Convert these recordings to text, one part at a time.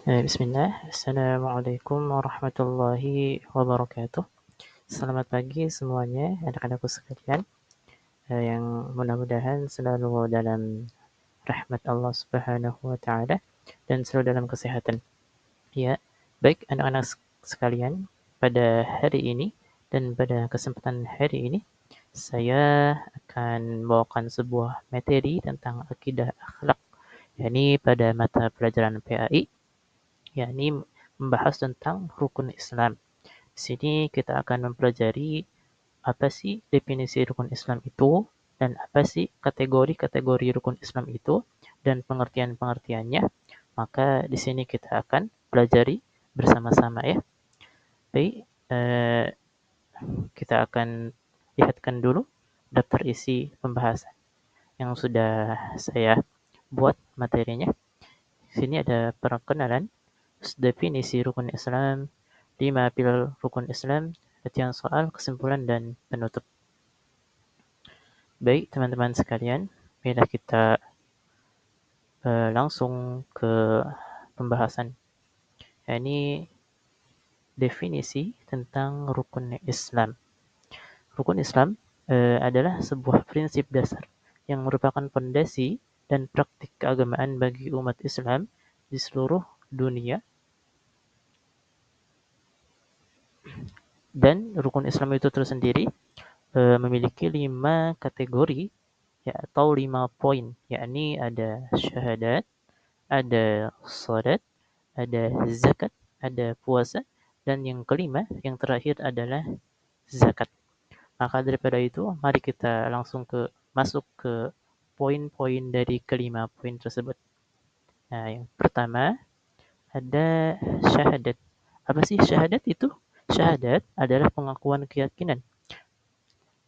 Bismillah. Assalamualaikum warahmatullahi wabarakatuh. Selamat pagi semuanya, anak-anakku sekalian, yang mudah-mudahan selalu dalam rahmat Allah Subhanahu wa taala dan selalu dalam kesehatan. Ya, baik anak-anak sekalian, pada hari ini dan pada kesempatan hari ini saya akan membawakan sebuah materi tentang akidah akhlak, yakni pada mata pelajaran PAI, yakni membahas tentang rukun Islam. Di sini kita akan mempelajari apa sih definisi rukun Islam itu, dan apa sih kategori-kategori rukun Islam itu, dan pengertian-pengertiannya. Maka di sini kita akan pelajari bersama-sama ya. Baik, kita akan lihatkan dulu daftar isi pembahasan yang sudah saya buat materinya. Di sini ada perkenalan, definisi rukun Islam, 5 pilar rukun Islam, latihan soal, kesimpulan, dan penutup. Baik, teman-teman sekalian, bila kita langsung ke pembahasan. Ini definisi tentang rukun Islam. Rukun Islam adalah sebuah prinsip dasar yang merupakan fondasi dan praktik keagamaan bagi umat Islam di seluruh dunia. Dan rukun Islam itu tersendiri memiliki 5 kategori, ya, atau 5 poin, yakni ada syahadat, ada salat, ada zakat, ada puasa, dan yang kelima, yang terakhir adalah zakat. Maka daripada itu, mari kita langsung masuk ke poin-poin dari kelima poin tersebut. Nah, yang pertama ada syahadat. Apa sih syahadat itu? Syahadat adalah pengakuan keyakinan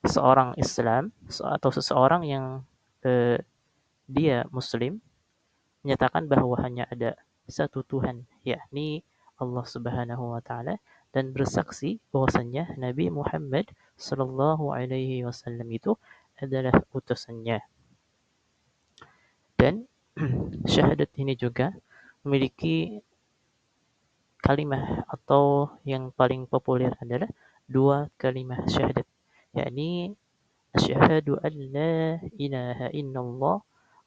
seorang Islam atau seseorang yang eh, dia Muslim menyatakan bahwa hanya ada satu Tuhan, yakni Allah Subhanahu wa taala, dan bersaksi bahwasanya Nabi Muhammad sallallahu alaihi wasallam itu adalah utusannya. Dan syahadat ini juga memiliki kalimah atau yang paling populer adalah dua kalimah syahadat, yakni asyhadu an la ilaha illallah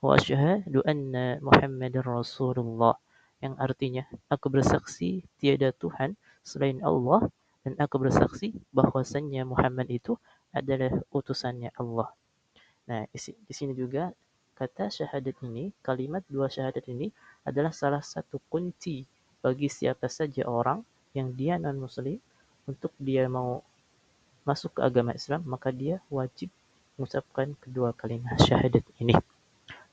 wa asyhadu anna Muhammadar Rasulullah, yang artinya aku bersaksi tiada Tuhan selain Allah dan aku bersaksi bahwasannya Muhammad itu adalah utusannya Allah. Nah, di sini juga kata syahadat ini, kalimat dua syahadat ini adalah salah satu kunci bagi siapa saja orang yang dia non-muslim untuk dia mau masuk ke agama Islam, maka dia wajib mengucapkan kedua kalimat syahadat ini.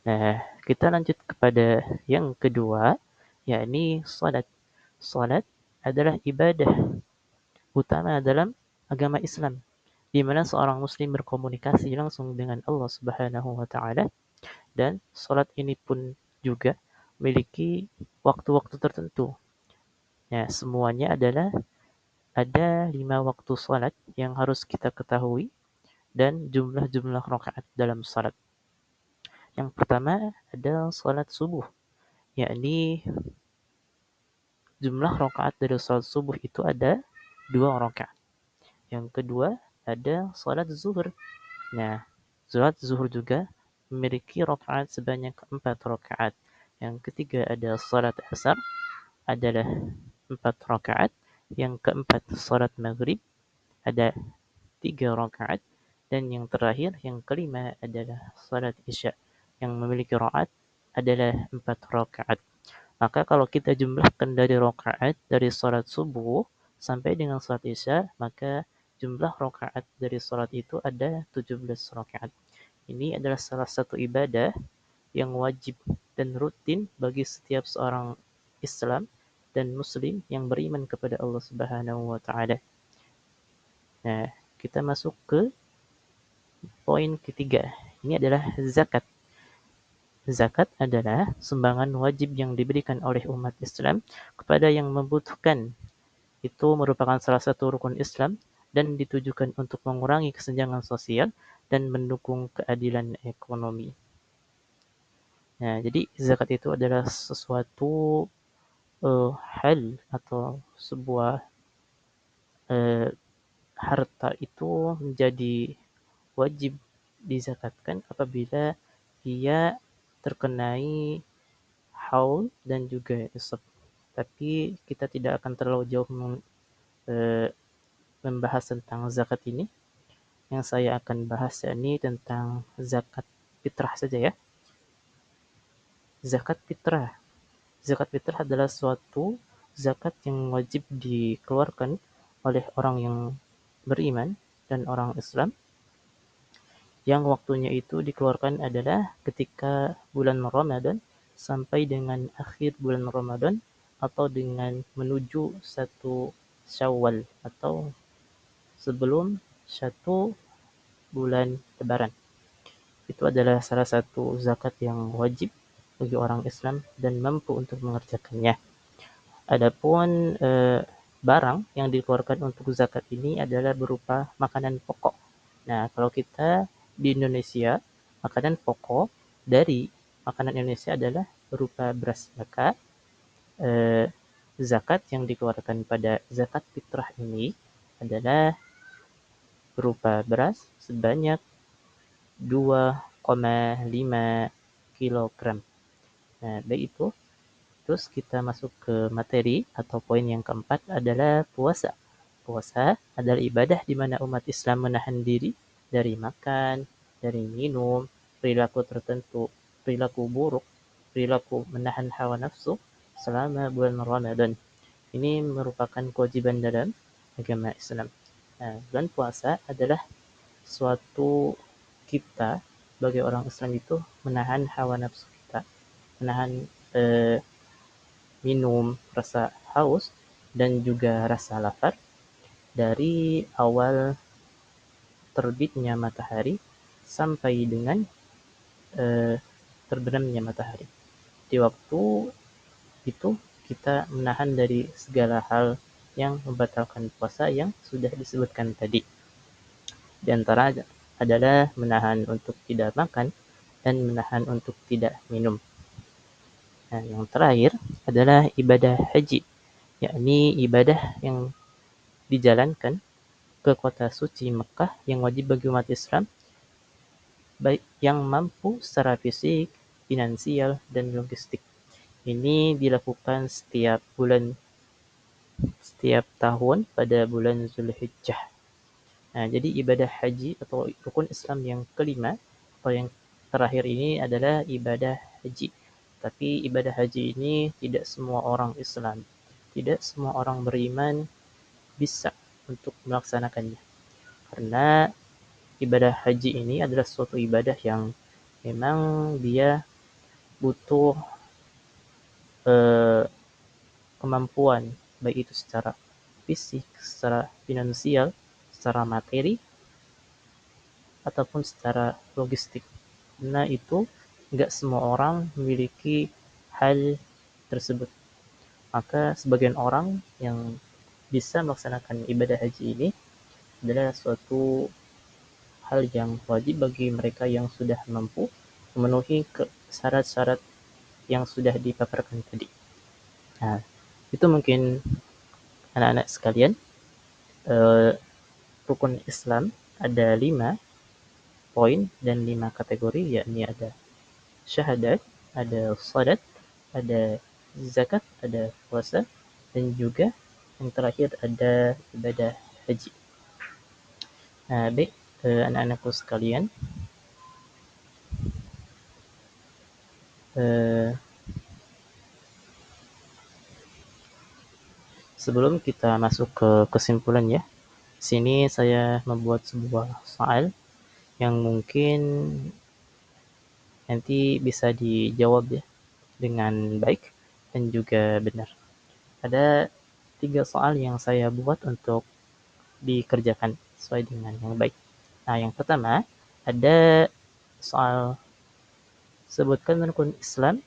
Nah, kita lanjut kepada yang kedua, yakni salat. Salat adalah ibadah utama dalam agama Islam, di mana seorang muslim berkomunikasi langsung dengan Allah Subhanahu wa taala, dan salat ini pun juga memiliki waktu-waktu tertentu. Ya, semuanya adalah ada 5 waktu salat yang harus kita ketahui dan jumlah-jumlah rakaat dalam salat. Yang pertama ada salat subuh, yakni jumlah rakaat dari salat subuh itu ada 2 rakaat. Yang kedua ada salat zuhur. Nah, salat zuhur juga memiliki rakaat sebanyak 4 rakaat. Yang ketiga ada salat asar, adalah 4 rakaat. Yang keempat salat maghrib, ada 3 rakaat. Dan yang terakhir, yang kelima adalah salat isya, yang memiliki rakaat adalah 4 rakaat. Maka kalau kita jumlahkan dari rakaat dari salat subuh sampai dengan salat isya, maka jumlah rakaat dari salat itu ada 17 rakaat. Ini adalah salah satu ibadah yang wajib dan rutin bagi setiap seorang Islam dan Muslim yang beriman kepada Allah Subhanahu wa taala. Nah, kita masuk ke poin ketiga. Ini adalah zakat. Zakat adalah sumbangan wajib yang diberikan oleh umat Islam kepada yang membutuhkan. Itu merupakan salah satu rukun Islam dan ditujukan untuk mengurangi kesenjangan sosial dan mendukung keadilan ekonomi. Nah, jadi zakat itu adalah sesuatu hal atau sebuah eh, harta itu menjadi wajib dizakatkan apabila ia terkenai haul dan juga nisab. Tapi kita tidak akan terlalu jauh eh, membahas tentang zakat ini. Yang saya akan bahas ini tentang zakat fitrah saja ya. Zakat fitrah. Zakat fitrah adalah suatu zakat yang wajib dikeluarkan oleh orang yang beriman dan orang Islam, yang waktunya itu dikeluarkan adalah ketika bulan Ramadan sampai dengan akhir bulan Ramadan atau dengan menuju satu Syawal atau sebelum satu bulan Lebaran. Itu adalah salah satu zakat yang wajib bagi orang Islam dan mampu untuk mengerjakannya. Adapun barang yang dikeluarkan untuk zakat ini adalah berupa makanan pokok. Nah, kalau kita di Indonesia, makanan pokok dari makanan Indonesia adalah berupa beras. Maka eh, zakat yang dikeluarkan pada zakat fitrah ini adalah berupa beras sebanyak 2,5 kilogram. Nah, baik itu. Terus kita masuk ke materi atau poin yang keempat adalah puasa. Puasa adalah ibadah di mana umat Islam menahan diri dari makan, dari minum, perilaku tertentu, perilaku buruk, perilaku menahan hawa nafsu selama bulan Ramadan. Ini merupakan kewajiban dalam agama Islam. Nah, bulan puasa adalah suatu kita sebagai orang Islam itu menahan hawa nafsu kita, menahan eh, minum, rasa haus, dan juga rasa lapar dari awal terbitnya matahari sampai dengan eh, terbenamnya matahari. Di waktu itu kita menahan dari segala hal yang membatalkan puasa yang sudah disebutkan tadi. Di antara adalah menahan untuk tidak makan dan menahan untuk tidak minum. Nah, yang terakhir adalah ibadah haji, yakni ibadah yang dijalankan ke kota suci Mekah yang wajib bagi umat Islam baik yang mampu secara fisik, finansial, dan logistik. Ini dilakukan setiap tahun pada bulan Zulhijjah. Nah, jadi ibadah haji atau rukun Islam yang kelima atau yang terakhir ini adalah ibadah haji. Tapi ibadah haji ini tidak semua orang Islam, tidak semua orang beriman bisa untuk melaksanakannya. Karena ibadah haji ini adalah suatu ibadah yang memang dia butuh eh, kemampuan, baik itu secara fisik, secara finansial, secara materi, ataupun secara logistik. Nah, itu nggak semua orang memiliki hal tersebut. Maka sebagian orang yang bisa melaksanakan ibadah haji ini adalah suatu hal yang wajib bagi mereka yang sudah mampu memenuhi syarat-syarat yang sudah dipaparkan tadi. Nah, itu mungkin anak-anak sekalian, eh, rukun Islam ada 5 poin dan 5 kategori, yakni ada syahadat, ada salat, ada zakat, ada puasa, dan juga yang terakhir ada ibadah haji. Nah, baik anak-anakku sekalian, eh, sebelum kita masuk ke kesimpulan ya, sini saya membuat sebuah soal yang mungkin nanti bisa dijawab ya dengan baik dan juga benar. Ada 3 soal yang saya buat untuk dikerjakan sesuai dengan yang baik. Nah, yang pertama ada soal sebutkan rukun Islam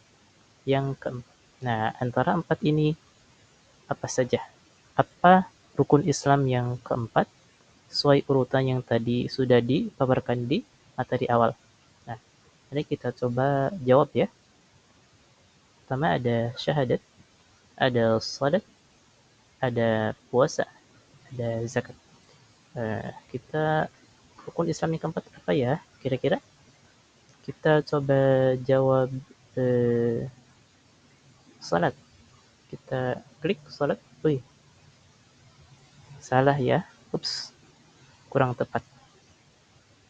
yang keempat. Nah, antara 4 ini apa saja? Apa rukun Islam yang keempat sesuai urutan yang tadi sudah dipaparkan di materi awal? Nah, ini kita coba jawab ya. pertama ada syahadat, ada salat, ada puasa, ada zakat. Kita rukun Islam yang keempat apa ya? Kira-kira kita coba jawab salat. Kita klik salat. Wih, salah ya. Ups, kurang tepat.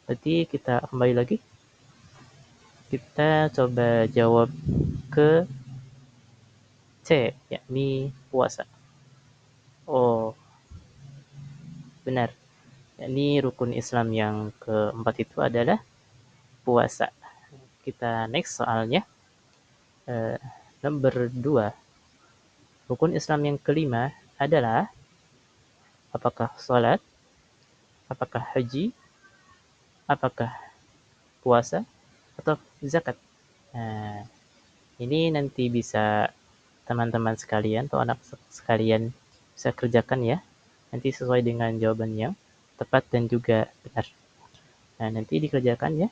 Berarti kita kembali lagi. Kita coba jawab ke C, yakni puasa. Oh, benar. Yakni rukun Islam yang keempat itu adalah puasa. Kita next soalnya. Eh, Nomor 2. Rukun Islam yang kelima adalah apakah sholat, apakah haji, apakah puasa, atau zakat. Nah, ini nanti bisa teman-teman sekalian atau anak sekalian bisa kerjakan ya. Nanti sesuai dengan jawaban yang tepat dan juga benar. Nah, nanti dikerjakan ya.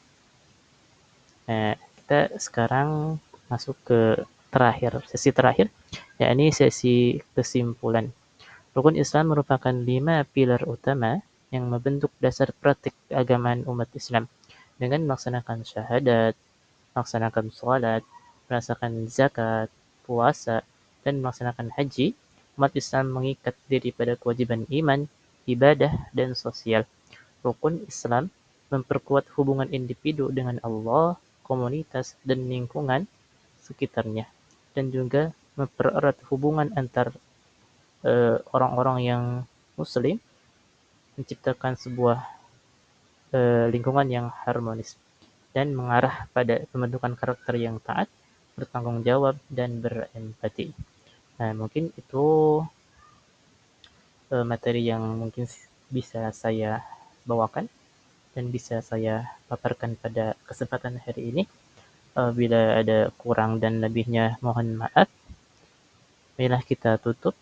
Nah, kita sekarang masuk ke sesi terakhir, yakni sesi kesimpulan. Rukun Islam merupakan 5 pilar utama yang membentuk dasar praktik keagamaan umat Islam. Dengan melaksanakan syahadat, melaksanakan sholat, merasakan zakat, puasa, dan melaksanakan haji, umat Islam mengikat diri pada kewajiban iman, ibadah, dan sosial. Rukun Islam memperkuat hubungan individu dengan Allah, komunitas, dan lingkungan sekitarnya, dan juga mempererat hubungan antar orang-orang yang Muslim, menciptakan sebuah lingkungan yang harmonis, dan mengarah pada pembentukan karakter yang taat, bertanggung jawab, dan berempati. Nah, mungkin itu materi yang mungkin bisa saya bawakan dan bisa saya paparkan pada kesempatan hari ini. Bila ada kurang dan lebihnya mohon maaf. Marilah kita tutup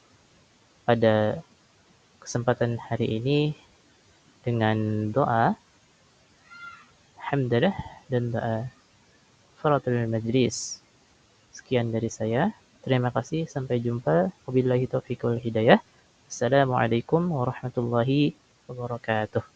pada kesempatan hari ini dengan doa hamdalah dan doa kafaratul majlis. Sekian dari saya. Terima kasih. Sampai jumpa. Wabillahi taufiq wal hidayah. Assalamualaikum warahmatullahi wabarakatuh.